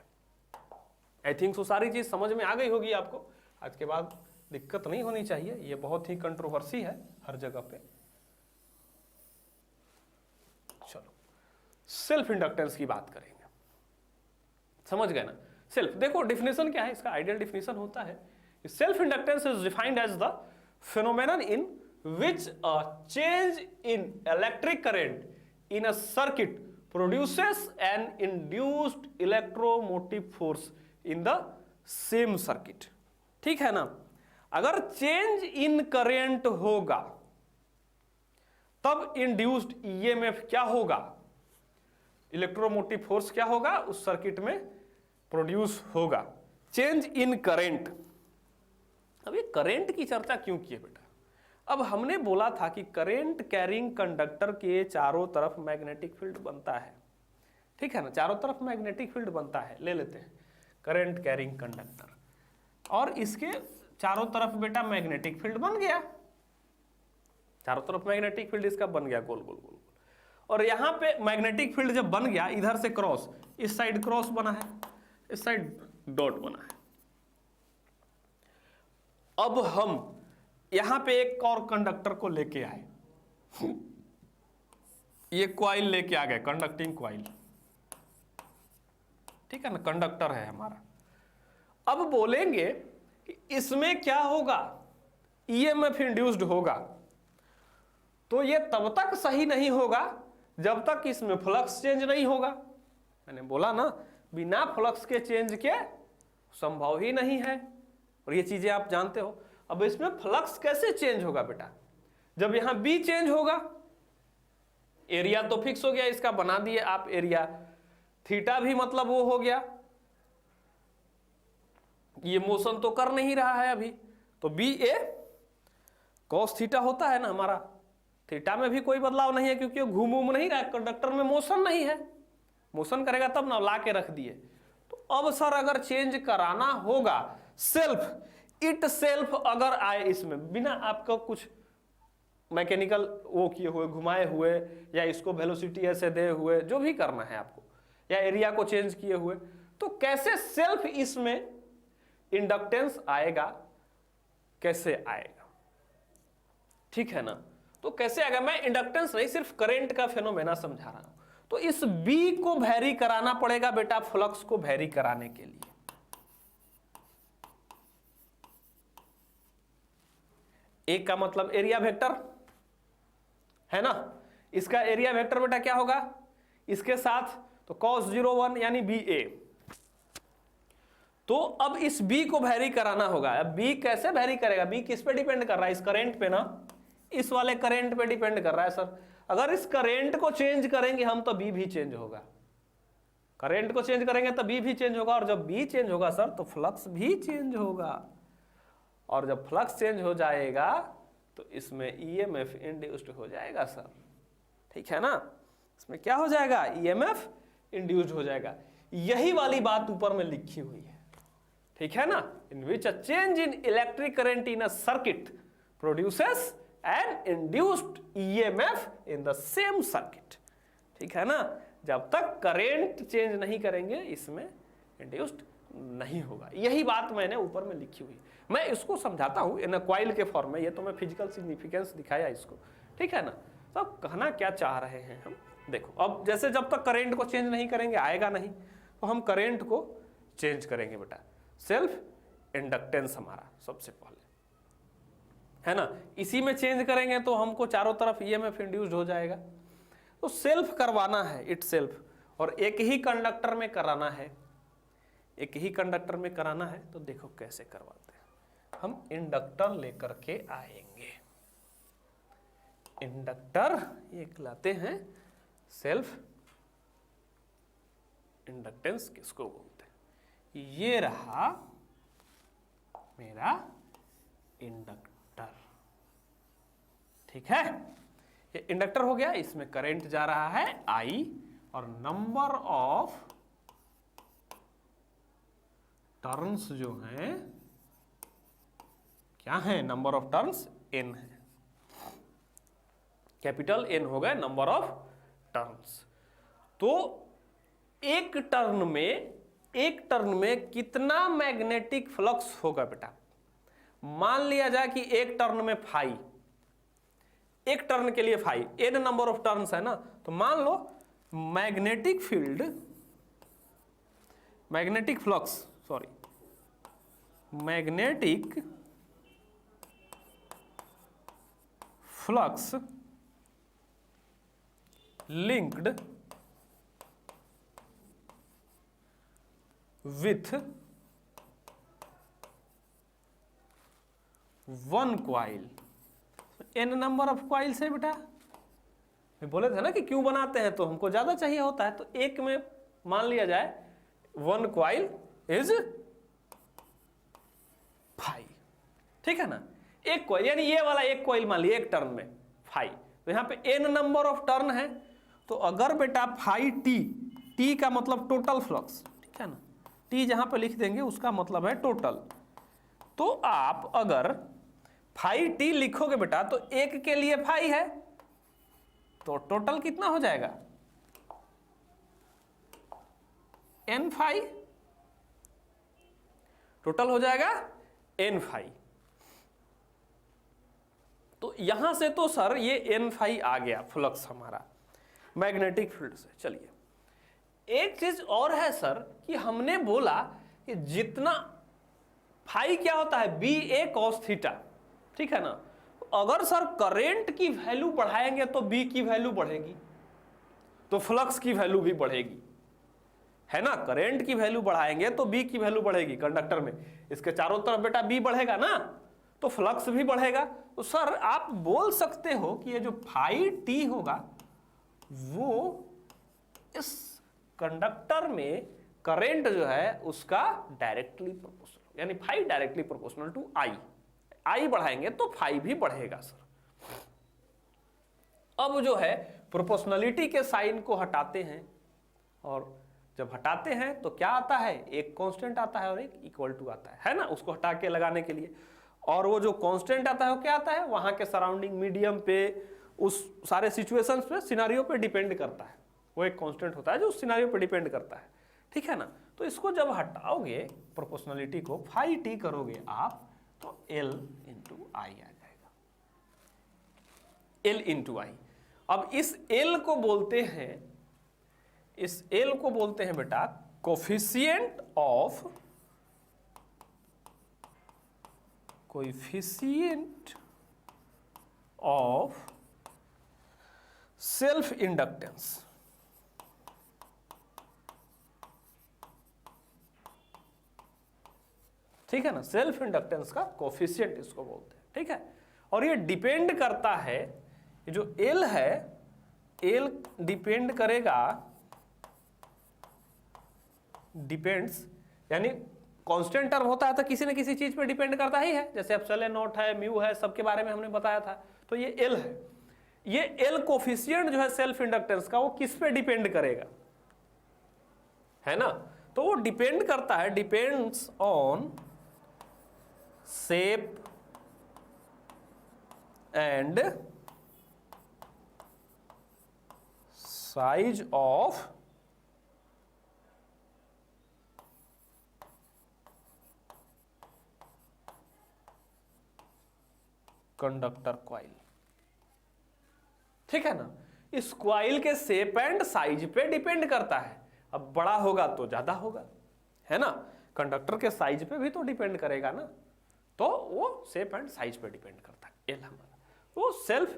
आई थिंक सो सारी चीज समझ में आ गई होगी आपको, आज के बाद दिक्कत नहीं होनी चाहिए, ये बहुत ही कंट्रोवर्सी है हर जगह पे। चलो सेल्फ इंडक्टेंस की बात करेंगे, समझ गए ना। सेल्फ, देखो डिफिनेशन क्या है इसका, आइडियल डिफिनेशन होता है self inductance is defined as the phenomenon in which a change in electric current in a circuit produces an induced electromotive force in the same circuit, ठीक है ना। अगर चेंज इन करेंट होगा तब induced EMF क्या होगा, electromotive force क्या होगा उस सर्किट में प्रोड्यूस होगा, चेंज इन करेंट। अब ये करेंट की चर्चा क्यों की है बेटा, अब हमने बोला था कि करेंट कैरिंग कंडक्टर के चारों तरफ मैग्नेटिक फील्ड बनता है, ठीक है ना, चारों तरफ मैग्नेटिक फील्ड बनता है। ले लेते हैं करंट कैरिंग कंडक्टर, और इसके चारों तरफ बेटा मैग्नेटिक फील्ड बन गया, चारों तरफ मैग्नेटिक फील्ड इसका बन गया गोल गोल गोल गोल। और यहां पे मैग्नेटिक फील्ड जब बन गया, इधर से क्रॉस, इस साइड क्रॉस बना है, इस साइड डॉट बना है। अब हम यहां पे एक और कंडक्टर को लेके आए, ये क्वाइल लेके आ गए, कंडक्टिंग क्वाइल, ठीक है ना, कंडक्टर है हमारा। अब बोलेंगे कि इसमें क्या होगा, ईएमएफ इंड्यूस्ड होगा, तो ये तब तक सही नहीं होगा जब तक इसमें फ्लक्स चेंज नहीं होगा। मैंने बोला ना, बिना फ्लक्स के चेंज के संभव ही नहीं है, और ये चीजें आप जानते हो। अब इसमें फ्लक्स कैसे चेंज होगा बेटा, जब यहां बी चेंज होगा, एरिया तो फिक्स हो गया, इसका बना दिए आप एरिया, थीटा भी मतलब वो हो गया, ये मोशन तो कर नहीं रहा है अभी, तो बी ए कॉस थीटा होता है ना हमारा, थीटा में भी कोई बदलाव नहीं है क्योंकि वो घूम घूम नहीं रहा है, कंडक्टर में मोशन नहीं है, मोशन करेगा तब ना, ला के रख दिए। तो अब सर अगर चेंज कराना होगा, सेल्फ इट सेल्फ अगर आए इसमें, बिना आपको कुछ मैकेनिकल वो किए हुए, घुमाए हुए, या इसको वेलोसिटी ऐसे दे हुए, जो भी करना है आपको, या एरिया को चेंज किए हुए, तो कैसे सेल्फ इसमें इंडक्टेंस आएगा, कैसे आएगा, ठीक है ना। तो कैसे आएगा, मैं इंडक्टेंस नहीं सिर्फ करंट का फेनोमेना समझा रहा हूं। तो इस बी को वैरी कराना पड़ेगा बेटा, फ्लक्स को वैरी कराने के लिए। एक का मतलब एरिया वेक्टर है ना, इसका एरिया वेक्टर बेटा क्या होगा इसके साथ, तो cos 01 यानी बी ए। तो अब इस बी को वैरी कराना होगा। अब बी कैसे वैरी करेगा, बी किस पे डिपेंड कर रहा है, इस करंट पे ना, इस वाले करंट पे डिपेंड कर रहा है सर। अगर इस करंट को चेंज करेंगे हम तो बी भी चेंज होगा, करंट को चेंज करेंगे तो बी भी चेंज होगा, और जब बी चेंज होगा सर तो फ्लक्स भी चेंज होगा, और जब फ्लक्स चेंज हो जाएगा तो इसमें ईएमएफ इंड्यूस्ड हो जाएगा सर, ठीक है ना। इसमें क्या हो जाएगा, ईएमएफ इंड्यूस्ड हो जाएगा। यही वाली बात ऊपर में लिखी हुई है, ठीक है ना, in which a change in electric current in a circuit produces an induced EMF in the same circuit, ठीक है ना। जब तक करंट चेंज नहीं करेंगे इसमें इंड्यूस्ड नहीं होगा। यही बात मैंने ऊपर में लिखी हुई, मैं इसको समझाता हूं इन क्वाइल के फॉर्म में, ये तो मैं फिजिकल सिग्निफिकेंस दिखाया इसको, ठीक है ना। तो कहना क्या चाह रहे हैं हम, देखो अब जैसे जब तक करंट को चेंज नहीं करेंगे आएगा नहीं, तो हम करंट को चेंज करेंगे बेटा, सेल्फ इंडक्टेंस हमारा सबसे पहले है ना, इसी में चेंज करेंगे तो हमको चारों तरफ ईएमएफ इंड्यूस्ड हो जाएगा। तो सेल्फ करवाना है इट सेल्फ, और एक ही कंडक्टर में कराना है, एक ही कंडक्टर में कराना है। तो देखो कैसे करवाते हैं, हम इंडक्टर लेकर के आएंगे, इंडक्टर, ये कहलाते हैं सेल्फ इंडक्टेंस किसको बोलते हैं। ये रहा मेरा इंडक्टर, ठीक है। ये इंडक्टर हो गया, इसमें करंट जा रहा है I और नंबर ऑफ टर्न्स जो हैं क्या है, नंबर ऑफ टर्न्स N है, कैपिटल N हो गया नंबर ऑफ टर्न्स। तो एक टर्न में कितना मैग्नेटिक फ्लक्स होगा बेटा। मान लिया जाए कि एक टर्न में फाई, एक टर्न के लिए phi, n number of turns है ना, तो मान लो magnetic field, magnetic flux, sorry magnetic flux linked with one coil, n number of coils है बेटा। बोले थे ना कि क्यों बनाते हैं, तो हमको ज्यादा चाहिए होता है, तो एक में मान लिया जाए वन कॉइल इज 5, ठीक है ना। एक कॉइल यानी ये वाला एक कॉइल मान लिया एक टर्न में 5, तो यहां पे n नंबर ऑफ टर्न है, तो अगर बेटा फाई टी का मतलब टोटल फ्लक्स, ठीक है ना, टी जहां पे लिख देंगे उसका मतलब है टोटल। तो आप अगर फाई टी लिखोगे बेटा तो एक के लिए फाई है, तो टोटल कितना हो जाएगा एन फाई, टोटल हो जाएगा एन फाई। तो यहां से तो सर ये एन फाई आ गया फ्लक्स हमारा मैग्नेटिक फील्ड से। चलिए एक चीज और है सर कि हमने बोला कि जितना फाई क्या होता है बी ए कॉस थीटा, ठीक है ना। अगर सर करंट की वैल्यू बढ़ाएंगे तो बी की वैल्यू बढ़ेगी, तो फ्लक्स की वैल्यू भी बढ़ेगी, है ना। करंट की वैल्यू बढ़ाएंगे तो बी की वैल्यू बढ़ेगी कंडक्टर में, इसके चारों तरफ बेटा बी बढ़ेगा ना, तो फ्लक्स भी बढ़ेगा। तो सर आप बोल सकते हो कि ये जो फाई टी होगा वो इस कंडक्टर में करंट जो है उसका डायरेक्टली प्रोपोर्शनल, यानी फाई डायरेक्टली प्रोपोर्शनल टू आई, आई बढ़ाएंगे तो फाई भी बढ़ेगा सर। अब जो है प्रोपोर्शनलिटी के साइन को हटाते हैं, और जब हटाते हैं तो क्या आता है, एक कांस्टेंट आता है और एक इक्वल टू आता है ना, उसको हटा के लगाने के लिए। और वो जो कांस्टेंट आता है वो क्या आता है, वहां के सराउंडिंग मीडियम पे, उस सारे सिचुएशंस पे, सिनारियो पे डिपेंड करता है। वो एक कांस्टेंट होता है जो उस सिनारियो पे डिपेंड करता है, ठीक है ना। तो इसको जब हटाओगे प्रोपोर्शनलिटी को, फाई टी करोगे आप, तो L इंटू आई आ जाएगा, L इंटू आई। अब इस L को बोलते हैं, इस L को बोलते हैं बेटा कोफिशिएंट ऑफ सेल्फ इंडक्टेंस, ठीक है ना। सेल्फ इंडक्टेंस का कोफिशिएंट इसको बोलते हैं, ठीक है। और ये डिपेंड करता है, ये जो L है, L डिपेंड करेगा, डिपेंड्स यानी कांस्टेंट टर्म होता है तो किसी न किसी चीज पे डिपेंड करता ही है, जैसे एप्सिलॉन नॉट है, म्यू है, सबके बारे में हमने बताया था। तो ये L है, ये L कोफिशिएंट जो है सेल्फ इंडक्टेंस का, वो किस पे डिपेंड करेगा, है ना। तो वो डिपेंड करता है, depends on shape and size of conductor coil, ठीक है ना। इस कॉइल के शेप एंड साइज पे डिपेंड करता है। अब बड़ा होगा तो ज्यादा होगा, है ना। कंडक्टर के साइज पे भी तो डिपेंड करेगा ना, तो वो शेप एंड साइज पे डिपेंड करता है L हमारा। वो सेल्फ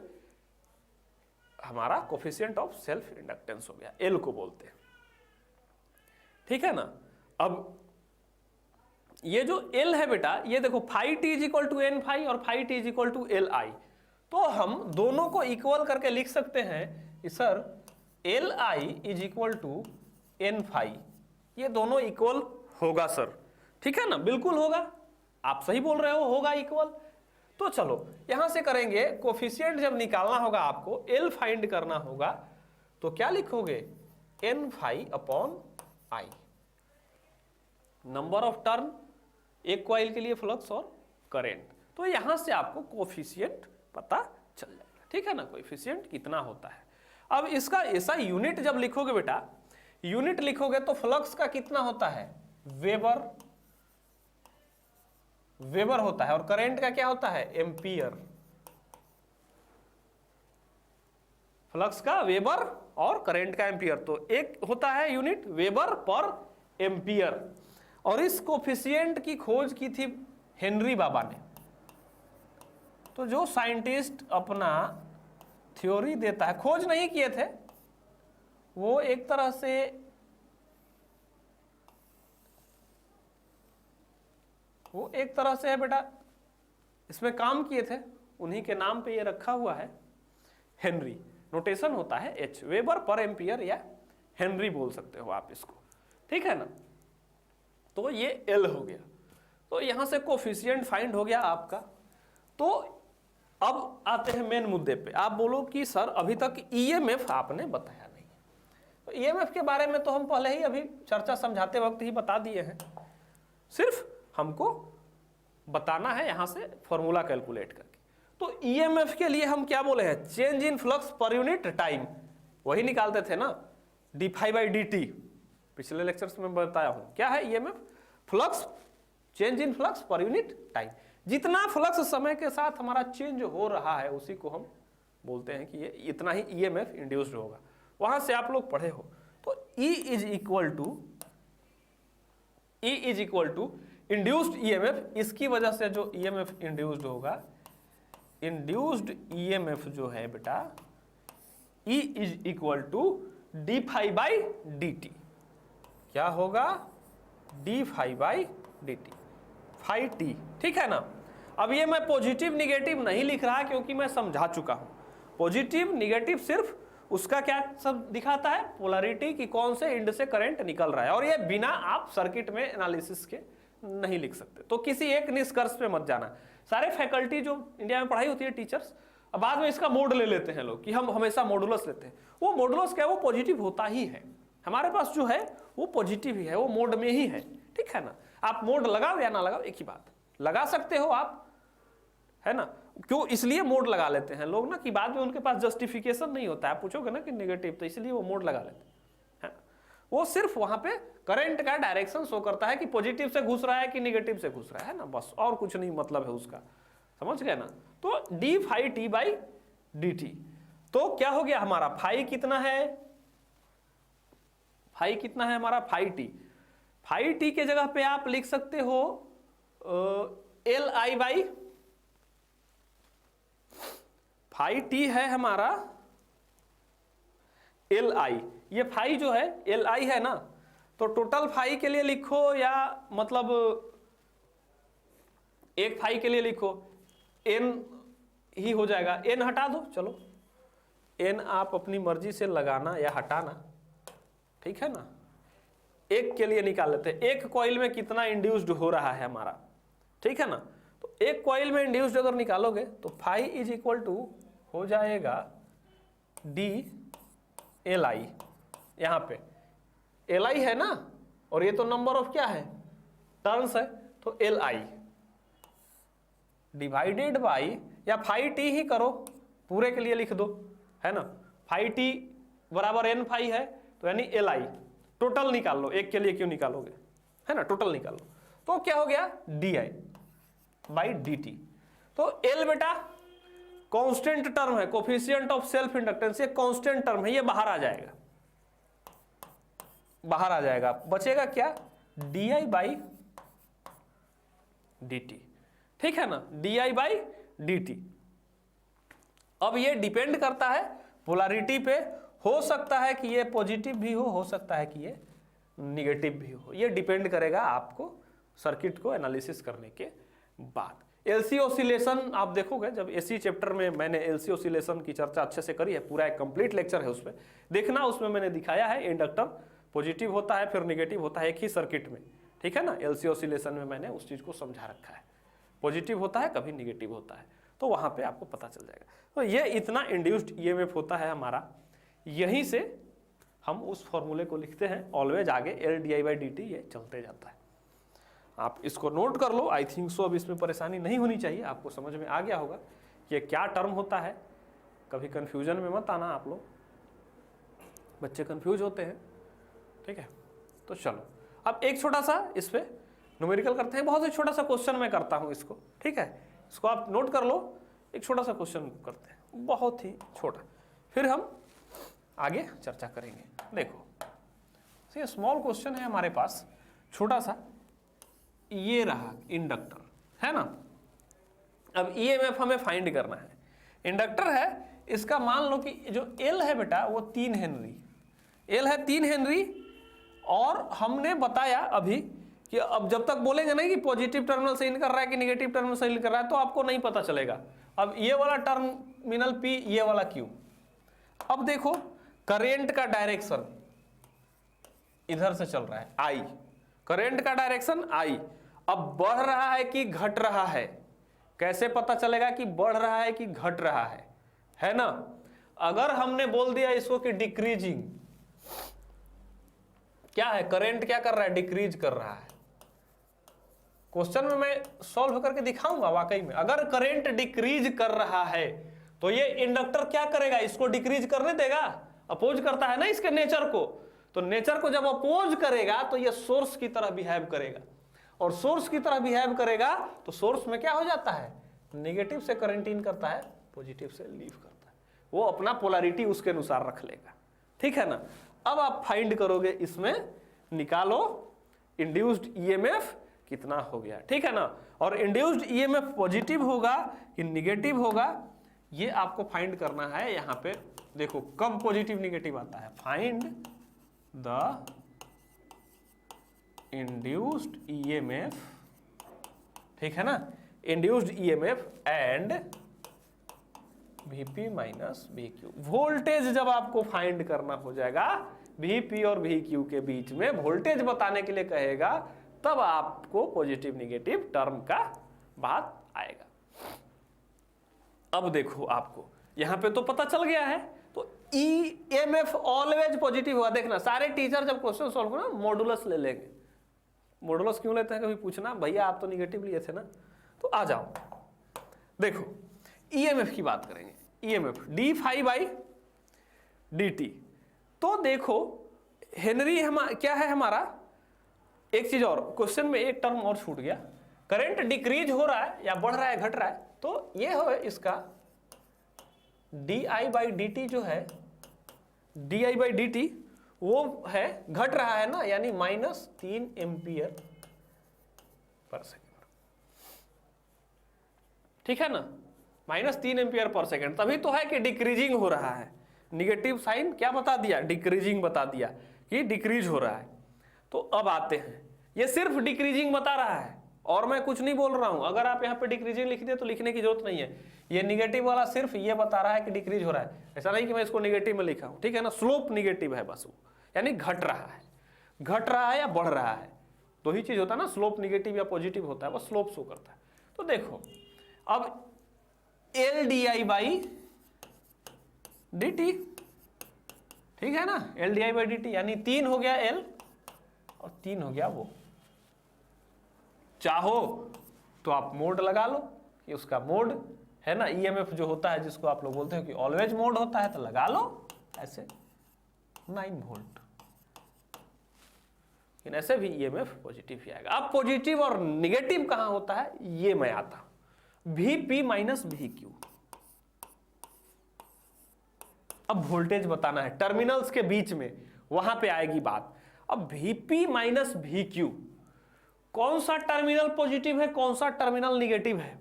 हमारा कोफिशिएंट ऑफ सेल्फ इंडक्टेंस हो गया, L को बोलते हैं, ठीक है ना। अब ये जो L है बेटा, ये देखो phi T is equal to N phi और phi T is equal to L I. तो हम दोनों को इक्वल करके लिख सकते हैं कि sir L I is equal to N phi, ये दोनों इक्वल होगा सर, ठीक है ना, बिल्कुल होगा, आप सही बोल रहे हो, होगा इक्वल। तो चलो यहां से करेंगे, कोफिशिएंट जब निकालना होगा आपको, एल फाइंड करना होगा, तो क्या लिखोगे, N phi upon I, number of turn एक कॉइल के लिए फ्लक्स और करंट। तो यहां से आपको कोफिशिएंट पता चल जाएगा, ठीक है ना, कोफिशिएंट कितना होता है। अब इसका ऐसा यूनिट जब लिखोगे बेटा, यूनिट लिखोगे तो फ्लक्स का कितना होता है, वेबर, वेबर होता है, और करंट का क्या होता है, एम्पियर। फ्लक्स का वेबर और करंट का एम्पियर, तो एक होता है यूनिट वेबर पर एम्पियर। और इस कोफिशिएंट की खोज की थी हेनरी बाबा ने। तो जो साइंटिस्ट अपना थ्योरी देता है, खोज नहीं किए थे वो, एक तरह से है बेटा, इसमें काम किए थे, उन्हीं के नाम पे ये रखा हुआ है हेनरी, नोटेशन होता है एच, वेबर पर एम्पियर या हेनरी बोल सकते हो आप इसको, ठीक है ना। तो ये एल हो गया, तो यहां से कोफिशिएंट फाइंड हो गया आपका। तो अब आते हैं मेन मुद्दे पे, आप बोलो कि सर अभी तक ईएमएफ आपने बताया नहीं। तो ईएमएफ के बारे में तो हम पहले ही अभी चर्चा समझाते वक्त ही बता दिए हैं, सिर्फ हमको बताना है यहां से फॉर्मूला कैलकुलेट करके। तो ईएमएफ के लिए हम क्या बोले हैं, change in flux per unit time, वही निकालते थे ना, D phi by D T, पिछले लेक्चर्स में बताया हूं क्या है EMF, flux, change in flux per unit time. जितना फ्लक्स समय के साथ हमारा चेंज हो रहा है उसी को हम बोलते हैं कि ये इतना ही ईएमएफ इंड्यूस्ड होगा, वहां से आप लोग पढ़े हो। तो E is equal to induced EMF, इसकी वजह से जो ईएमएफ इंड्यूस्ड होगा, इंड्यूस्ड ईएमएफ जो है बेटा, E is equal to D phi by D T, क्या होगा, D phi by D T, phi T, ठीक है ना। अब ये मैं पॉजिटिव निगेटिव नहीं लिख रहा क्योंकि मैं समझा चुका हूं, पॉजिटिव निगेटिव सिर्फ उसका क्या सब दिखाता है, पोलैरिटी की कौन से एंड से करंट निकल रहा है, और ये बिना आप सर्किट में एनालिसिस के नहीं लिख सकते। तो किसी एक निष्कर्ष पे मत जाना, सारे फैकल्टी जो इंडिया में पढ़ाई होती है टीचर्स, अब बाद में इसका मोड ले लेते हैं लोग कि हम हमेशा मॉडुलस लेते हैं, वो मॉडुलस क्या है, वो पॉजिटिव होता ही है, हमारे पास जो है वो पॉजिटिव ही है, वो मोड में ही है, ठीक है ना। आप मोड लगाओ या ना लगाओ एक ही बात, लगा सकते हो आप, है ना, क्यों इसलिए मोड लगा लेते हैं लोग ना कि बाद में उनके पास जस्टिफिकेशन नहीं होता है, पूछोगे ना कि नेगेटिव, तो इसलिए वो मोड लगा लेते हैं, वो सिर्फ वहां पे करंट का डायरेक्शन शो करता है कि पॉजिटिव से घुस रहा है कि नेगेटिव से घुस रहा है ना, बस, और कुछ नहीं मतलब है उसका, समझ गए ना। तो D phi T by D T, तो क्या हो गया हमारा, फाई कितना है, फाई कितना है हमारा, फाई टी, फाई टी के जगह पे आप लिख सकते हो L I by, phi T है हमारा एल आई, ये फाई जो है एल आई है ना, तो टोटल फाई के लिए लिखो या मतलब एक फाई के लिए लिखो, एन ही हो जाएगा, एन हटा दो, चलो एन आप अपनी मर्जी से लगाना या हटाना, ठीक है ना। एक के लिए निकाल लेते हैं, एक कॉइल में कितना इंड्यूस्ड हो रहा है हमारा, ठीक है ना। तो एक कॉइल में इंड्यूस्ड अगर निकालोगे तो फाई इज इक्वल टू हो जाएगा डी एल आई, यहां पे एल आई है ना, और ये तो नंबर ऑफ क्या है, टर्न्स है, तो एल आई डिवाइडेड बाई, या फाई टी ही करो, पूरे के लिए लिख दो, है ना, फाई टी बराबर एन फाई है, तो यानी एल आई, टोटल निकाल लो, एक के लिए क्यों निकालोगे, है ना, टोटल निकाल लो, तो क्या हो गया, D I by D T. तो एल बेटा कांस्टेंट टर्म है, कोफिशिएंट ऑफ सेल्फ इंडक्टेंस, ये कांस्टेंट टर्म है, ये बाहर आ जाएगा, बाहर आ जाएगा, बचेगा क्या, D I by D T, ठीक है ना, D I by D T. अब ये डिपेंड करता है पोलैरिटी पे, हो सकता है कि ये पॉजिटिव भी हो सकता है कि ये निगेटिव भी हो, ये डिपेंड करेगा आपको सर्किट को एनालिसिस करने के बाद। एलसी ऑसिलेशन आप देखोगे, जब एसी चैप्टर में मैंने एलसी ऑसिलेशन की चर्चा अच्छे से करी है, पूरा एक कंप्लीट लेक्चर है उस पर देखना, उसमें मैंने दिखाया है इंडक्टर पॉजिटिव होता है फिर निगेटिव होता है एक ही सर्किट में, ठीक है ना। एलसी ऑसिलेशन में मैंने उस चीज़ को समझा रखा है, पॉजिटिव होता है कभी निगेटिव होता है, तो वहाँ पे आपको पता चल जाएगा। तो ये इतना इंड्यूस्ड ईएमएफ होता है हमारा, यहीं से हम उस फॉर्मूले को लिखते हैं, ऑलवेज आगे L D I by D T ये चलते जाता है। आप इसको नोट कर लो, आई थिंक सो अब इसमें परेशानी नहीं होनी चाहिए, आपको समझ में आ गया होगा कि क्या टर्म होता है। कभी कन्फ्यूजन में मत आना आप लोग, बच्चे कन्फ्यूज होते हैं, ठीक है। तो चलो अब एक छोटा सा इस पर न्यूमेरिकल करते हैं, बहुत ही छोटा सा क्वेश्चन मैं करता हूँ इसको, ठीक है, इसको आप नोट कर लो, एक छोटा सा क्वेश्चन करते हैं, बहुत ही छोटा, फिर हम आगे चर्चा करेंगे। देखो ये स्मॉल क्वेश्चन है हमारे पास, छोटा सा, ये रहा इंडक्टर, है ना। अब ईएमएफ हमें फाइंड करना है, इंडक्टर है, इसका मान लो कि जो एल है बेटा वो 3 हेनरी, एल है 3 हेनरी, और हमने बताया अभी कि अब जब तक बोलेंगे नहीं कि पॉजिटिव टर्मिनल से इन कर रहा है कि निगेटिव टर्मिनल से इन कर रहा है, तो आपको नहीं पता चलेगा। अब ये वाला टर्मिनल पी, ये वाला क्यू। अब देखो करेंट का डायरेक्शन इधर से चल रहा है आई, करेंट का डायरेक्शन आई, अब बढ़ रहा है कि घट रहा है, कैसे पता चलेगा कि बढ़ रहा है कि घट रहा है ना। अगर हमने बोल दिया इसको कि डिक्रीजिंग, क्या है, करंट क्या कर रहा है, डिक्रीज कर रहा है। क्वेश्चन में मैं सॉल्व करके दिखाऊंगा वाकई में, अगर करंट डिक्रीज कर रहा है तो ये इंडक्टर क्या करेगा, इसको डिक्रीज करने देगा, अपोज करता है ना इसके नेचर को, तो नेचर को जब अपोज करेगा तो ये सोर्स की तरह बिहेव करेगा, और सोर्स की तरह बिहेव करेगा तो सोर्स में क्या हो जाता है, नेगेटिव से करंट इन करता है, पॉजिटिव से लीव करता है, वो अपना पोलैरिटी उसके अनुसार रख लेगा, ठीक है ना। अब आप फाइंड करोगे, इसमें निकालो इंड्यूस्ड ईएमएफ कितना हो गया, ठीक है ना, और इंड्यूस्ड ईएमएफ पॉजिटिव होगा कि निगेटिव होगा, ये आपको फाइंड करना है। यहां पे देखो कब पॉजिटिव निगेटिव आता है, फाइंड द इंड्यूस्ड ईएमएफ, ठीक है ना, induced EMF and Vp minus Vq। Voltage जब आपको फाइंड करना हो जाएगा, Vp और Vq के बीच में वोल्टेज बताने के लिए कहेगा, तब आपको पॉजिटिव निगेटिव टर्म का बात आएगा। अब देखो आपको यहां पे तो पता चल गया है, तो ईएमएफ ऑलवेज पॉजिटिव होगा। देखना सारे टीचर जब क्वेश्चन सॉल्व करो ना मॉडुलस ले लेंगे, मॉडुलस क्यों लेते हैं, कभी पूछना भैया आप तो निगेटिव लिए थे ना, तो आ जाओ। देखो ईएमएफ की बात करेंगे, EMF D phi by D T, तो देखो हेनरी क्या है हमारा, एक चीज और क्वेश्चन में एक टर्म और छूट गया, करंट डिक्रीज हो रहा है या बढ़ रहा है घट रहा है, तो ये हो इसका D I by D T जो है, D I by D T वो है घट रहा है ना, यानी -3 एम्पियर पर सेकेंड, ठीक है ना, -3 एम्पियर पर सेकेंड, तभी तो है कि डिक्रीजिंग हो रहा है। निगेटिव साइन क्या बता दिया, डिक्रीजिंग बता दिया कि डिक्रीज हो रहा है। तो अब आते हैं, ये सिर्फ डिक्रीजिंग बता रहा है और मैं कुछ नहीं बोल रहा हूं। अगर आप यहाँ पे डिक्रीजिंग लिख दे तो लिखने की जरूरत नहीं है, ये निगेटिव वाला सिर्फ ये बता रहा है कि डिक्रीज हो रहा है, ऐसा नहीं कि मैं इसको निगेटिव में लिखा हूं, ठीक है ना। स्लोप निगेटिव है बस, वो यानी घट रहा है, घट रहा है या बढ़ रहा है, दो ही चीज होता है ना, स्लोप निगेटिव या पॉजिटिव होता है, बस स्लोप शो करता है। तो देखो अब L D I by D T, ठीक है ना, L D I by D T, यानी 3 हो गया एल और 3 हो गया वो। चाहो तो आप मोड लगा लो कि उसका मोड है ना, ईएमएफ जो होता है जिसको आप लोग बोलते हो कि ऑलवेज मोड होता है, तो लगा लो ऐसे 9 वोल्ट, लेकिन ऐसे भी ईएमएफ पॉजिटिव ही आएगा। अब पॉजिटिव और निगेटिव कहां होता है, ये मैं आता, Vp माइनस Vq। अब वोल्टेज बताना है टर्मिनल्स के बीच में, वहां पे आएगी बात। अब Vp माइनस Vq, कौन सा टर्मिनल पॉजिटिव है, कौन सा टर्मिनल निगेटिव है,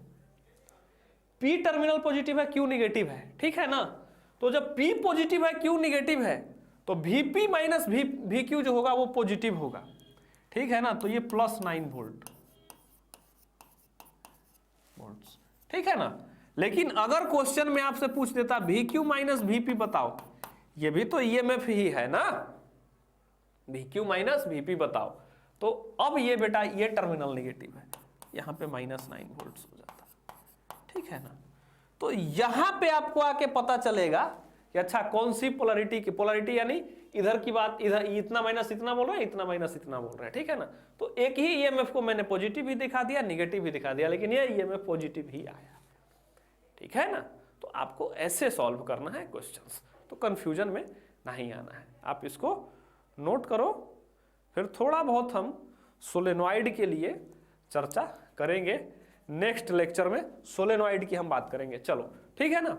P टर्मिनल पॉजिटिव है, Q निगेटिव है, ठीक है ना। तो जब P पॉजिटिव है, Q निगेटिव है, तो Vp माइनस Vq जो होगा वो पॉजिटिव होगा, ठीक है ना। तो ये +9 वोल्ट ठीक है ना। लेकिन अगर क्वेश्चन में आपसे पूछ देता VQ माइनस VP बताओ, ये भी तो EMF ही है ना, VQ माइनस VP बताओ, तो अब ये बेटा ये टर्मिनल नेगेटिव है, यहां पे -9 वोल्ट हो जाता, ठीक है ना। तो यहां पे आपको आके पता चलेगा कि अच्छा कौन सी पोलरिटी की, पोलरिटी यानी इधर की बात, इधर इतना माइनस इतना बोल रहे हैं, इतना माइनस इतना बोल रहे हैं, ठीक है ना। तो एक ही EMF को मैंने पॉजिटिव भी दिखा दिया, नेगेटिव भी दिखा दिया, लेकिन ये EMF पॉजिटिव ही आया, ठीक है ना। तो आपको ऐसे सॉल्व करना है क्वेश्चंस, तो कंफ्यूजन में नहीं आना है, आप इसको नोट करो। फिर थोड़ा बहुत हम सोलेनॉइड के लिए चर्चा करेंगे, नेक्स्ट लेक्चर में सोलेनॉइड की हम बात करेंगे, चलो ठीक है ना,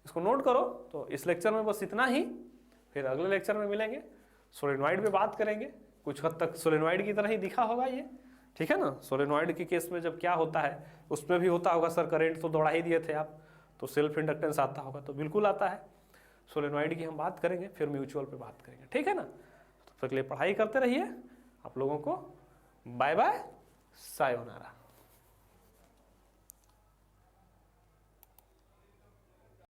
इसको नोट करो। तो इस लेक्चर में बस इतना ही, फिर अगले लेक्चर में मिलेंगे, सोलेनॉइड पे बात करेंगे, कुछ हद तक सोलेनॉइड की तरह ही दिखा होगा ये, ठीक है ना। सोलेनॉइड के केस में जब क्या होता है, उसमें भी होता होगा सर करंट तो दौड़ा ही दिए थे आप, तो सेल्फ इंडक्टेंस आता होगा, तो बिल्कुल आता है। सोलेनॉइड की हम बात करेंगे, फिर म्यूचुअल पे बात करेंगे, ठीक है ना। तो तक के लिए पढ़ाई करते रहिए, आप लोगों को बाय बाय, सायोनारा।